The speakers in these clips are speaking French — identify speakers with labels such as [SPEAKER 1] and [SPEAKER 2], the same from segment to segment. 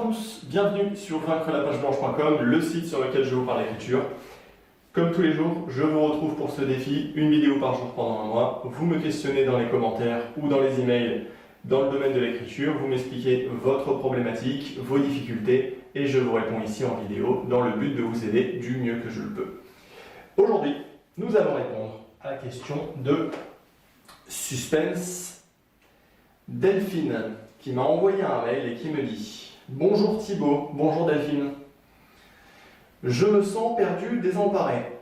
[SPEAKER 1] tous, bienvenue sur vaincrelapage-blanche.com, le site sur lequel je vous parle d'écriture. Comme tous les jours, je vous retrouve pour ce défi, une vidéo par jour pendant un mois. Vous me questionnez dans les commentaires ou dans les emails dans le domaine de l'écriture, vous m'expliquez votre problématique, vos difficultés, et je vous réponds ici en vidéo dans le but de vous aider du mieux que je le peux. Aujourd'hui, nous allons répondre à la question de suspense. Delphine, qui m'a envoyé un mail et qui me dit « Bonjour Thibaut, bonjour Delphine. Je me sens perdu, désemparé.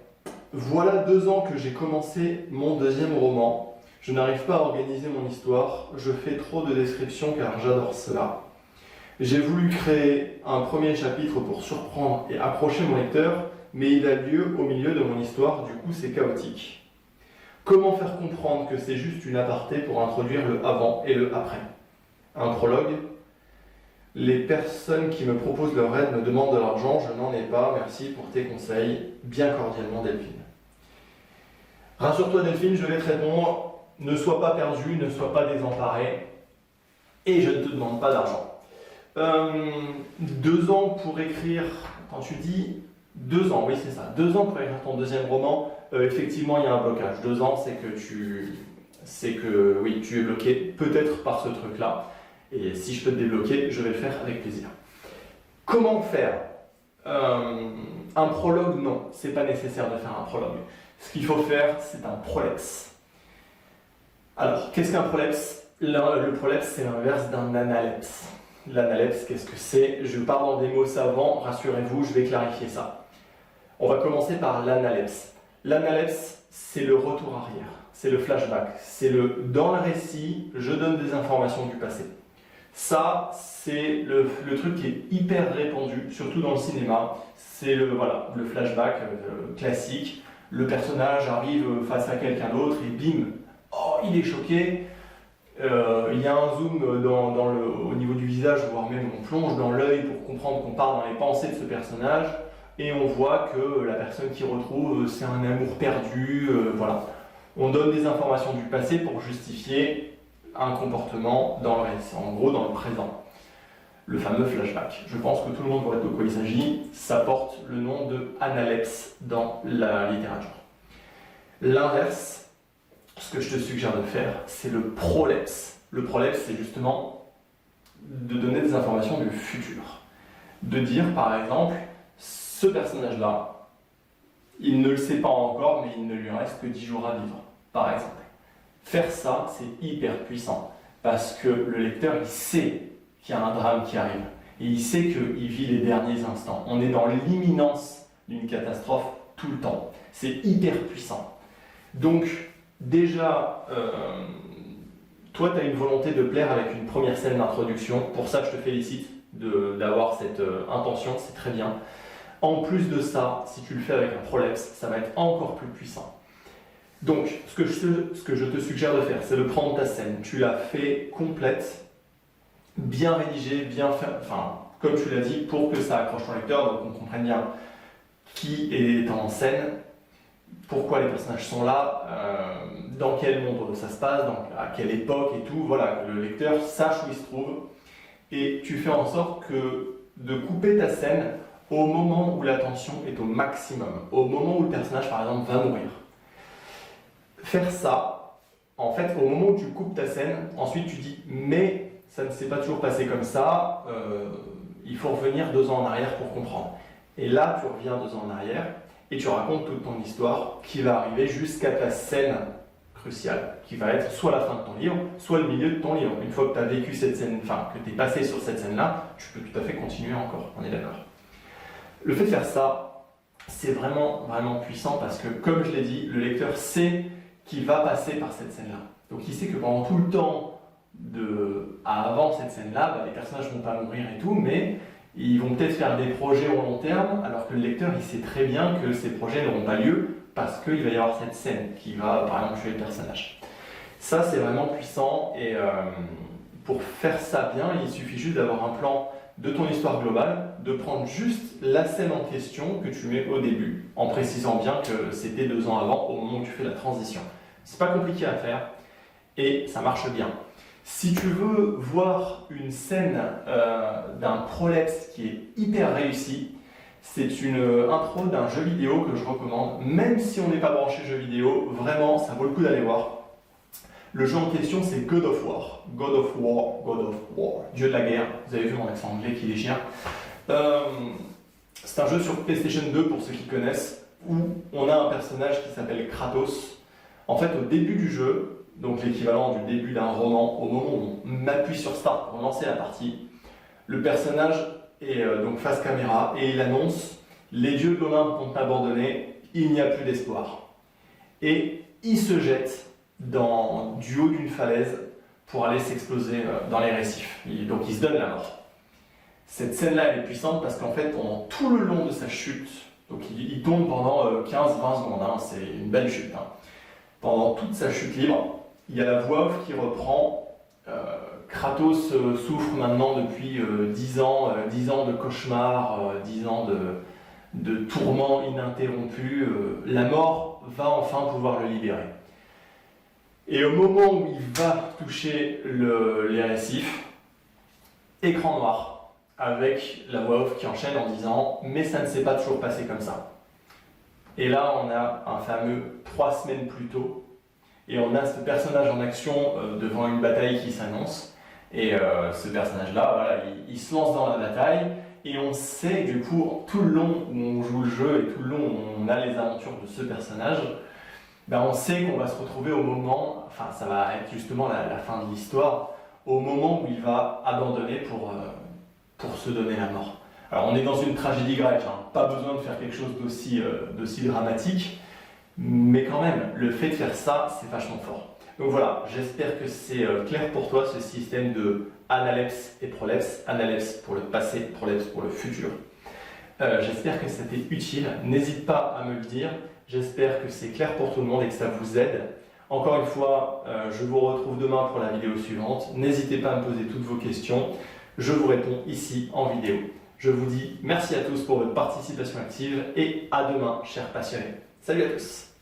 [SPEAKER 1] Voilà 2 ans que j'ai commencé mon 2e roman. Je n'arrive pas à organiser mon histoire, je fais trop de descriptions car j'adore cela. J'ai voulu créer un premier chapitre pour surprendre et accrocher mon lecteur, mais il a lieu au milieu de mon histoire, du coup c'est chaotique. Comment faire comprendre que c'est juste une aparté pour introduire le avant et le après? Un prologue. Les personnes qui me proposent leur aide me demandent de l'argent, je n'en ai pas, merci pour tes conseils. Bien cordialement Delphine. Rassure-toi Delphine, je vais te répondre. Ne sois pas perdu, ne sois pas désemparé, et je ne te demande pas d'argent. 2 ans pour écrire, quand tu dis 2 ans, oui c'est ça, 2 ans pour écrire ton 2e roman, effectivement il y a un blocage. 2 ans c'est que tu es bloqué, peut-être par ce truc-là, et si je peux te débloquer, je vais le faire avec plaisir. Comment faire un prologue? Non, c'est pas nécessaire de faire un prologue. Ce qu'il faut faire, c'est un prolepse. Alors, qu'est-ce qu'un prolepse? Le prolepse, c'est l'inverse d'un analepse. L'analepse, qu'est-ce que c'est? Je parle dans des mots savants, rassurez-vous, je vais clarifier ça. On va commencer par l'analepse. L'analepse, c'est le retour arrière, c'est le flashback, c'est dans le récit, je donne des informations du passé. Ça, c'est le truc qui est hyper répandu, surtout dans le cinéma. C'est le flashback classique. Le personnage arrive face à quelqu'un d'autre et bim, oh, il est choqué. Il y a un zoom au niveau du visage, voire même on plonge dans l'œil pour comprendre qu'on part dans les pensées de ce personnage. Et on voit que la personne qui retrouve, c'est un amour perdu. Voilà. On donne des informations du passé pour justifier un comportement dans le récit, en gros dans le présent. Le fameux flashback. Je pense que tout le monde voit de quoi il s'agit. Ça porte le nom de analepse dans la littérature. L'inverse, ce que je te suggère de faire, c'est le prolepse. Le prolepse, c'est justement de donner des informations du futur. De dire, par exemple, ce personnage-là, il ne le sait pas encore, mais il ne lui reste que 10 jours à vivre, par exemple. Faire ça, c'est hyper puissant, parce que le lecteur, il sait qu'il y a un drame qui arrive, et il sait qu'il vit les derniers instants. On est dans l'imminence d'une catastrophe tout le temps. C'est hyper puissant. Donc, déjà, toi, tu as une volonté de plaire avec une première scène d'introduction. Pour ça, je te félicite d'avoir cette intention, c'est très bien. En plus de ça, si tu le fais avec un prolepse, ça va être encore plus puissant. Donc, ce que je te suggère de faire, c'est de prendre ta scène. Tu l'as fait complète, bien rédigée, bien fait, enfin, comme tu l'as dit, pour que ça accroche ton lecteur, donc on comprenne bien qui est en scène, pourquoi les personnages sont là, dans quel monde ça se passe, à quelle époque et tout, voilà, que le lecteur sache où il se trouve. Et tu fais en sorte de couper ta scène au moment où la tension est au maximum, au moment où le personnage, par exemple, va mourir. Faire ça, en fait, au moment où tu coupes ta scène, ensuite tu dis « mais ça ne s'est pas toujours passé comme ça, il faut revenir 2 ans en arrière pour comprendre ». Et là, tu reviens 2 ans en arrière et tu racontes toute ton histoire qui va arriver jusqu'à ta scène cruciale, qui va être soit la fin de ton livre, soit le milieu de ton livre. Une fois que tu as vécu cette scène, enfin que tu es passé sur cette scène-là, tu peux tout à fait continuer encore, on est d'accord. Le fait de faire ça, c'est vraiment, vraiment puissant parce que, comme je l'ai dit, le lecteur sait qu'il va passer par cette scène-là. Donc il sait que pendant tout le temps avant cette scène-là, les personnages ne vont pas mourir et tout, mais ils vont peut-être faire des projets au long terme, alors que le lecteur, il sait très bien que ces projets n'auront pas lieu parce qu'il va y avoir cette scène qui va, par exemple, tuer le personnage. Ça, c'est vraiment puissant et pour faire ça bien, il suffit juste d'avoir un plan de ton histoire globale, de prendre juste la scène en question que tu mets au début, en précisant bien que c'était 2 ans avant, au moment où tu fais la transition. C'est pas compliqué à faire et ça marche bien. Si tu veux voir une scène d'un un prolepse qui est hyper réussi. C'est une intro d'un jeu vidéo que je recommande, même si on n'est pas branché jeu vidéo, vraiment ça vaut le coup d'aller voir. Le jeu en question c'est God of War. God of War, God of War, Dieu de la guerre. Vous avez vu mon accent anglais qui déchire. C'est un jeu sur PlayStation 2 pour ceux qui connaissent, où on a un personnage qui s'appelle Kratos. En fait, au début du jeu, donc l'équivalent du début d'un roman, au moment où on appuie sur Start pour lancer la partie, le personnage est donc face caméra et il annonce « Les dieux de l'Olympe t'ont abandonné, il n'y a plus d'espoir ». Et il se jette du haut d'une falaise pour aller s'exploser dans les récifs. Donc il se donne la mort. Cette scène-là, elle est puissante parce qu'en fait, pendant tout le long de sa chute, donc il tombe pendant 15-20 secondes, hein, c'est une belle chute. Hein. Pendant toute sa chute libre, il y a la voix off qui reprend Kratos souffre maintenant depuis 10 ans de cauchemars, 10 ans de tourments ininterrompus. La mort va enfin pouvoir le libérer. Et au moment où il va toucher les récifs, écran noir, avec la voix off qui enchaîne en disant « Mais ça ne s'est pas toujours passé comme ça ». Et là, on a un fameux 3 semaines plus tôt, et on a ce personnage en action devant une bataille qui s'annonce. Et ce personnage-là, voilà, il se lance dans la bataille, et on sait du coup, tout le long où on joue le jeu et tout le long où on a les aventures de ce personnage, ben on sait qu'on va se retrouver au moment, enfin ça va être justement la fin de l'histoire, au moment où il va abandonner pour se donner la mort. Alors on est dans une tragédie grecque, hein, pas besoin de faire quelque chose d'aussi dramatique, mais quand même, le fait de faire ça, c'est vachement fort. Donc voilà, j'espère que c'est clair pour toi ce système de analepse et prolepse. Analepse pour le passé, prolepse pour le futur. J'espère que c'était utile. N'hésite pas à me le dire. J'espère que c'est clair pour tout le monde et que ça vous aide. Encore une fois, je vous retrouve demain pour la vidéo suivante. N'hésitez pas à me poser toutes vos questions. Je vous réponds ici en vidéo. Je vous dis merci à tous pour votre participation active et à demain, chers passionnés. Salut à tous!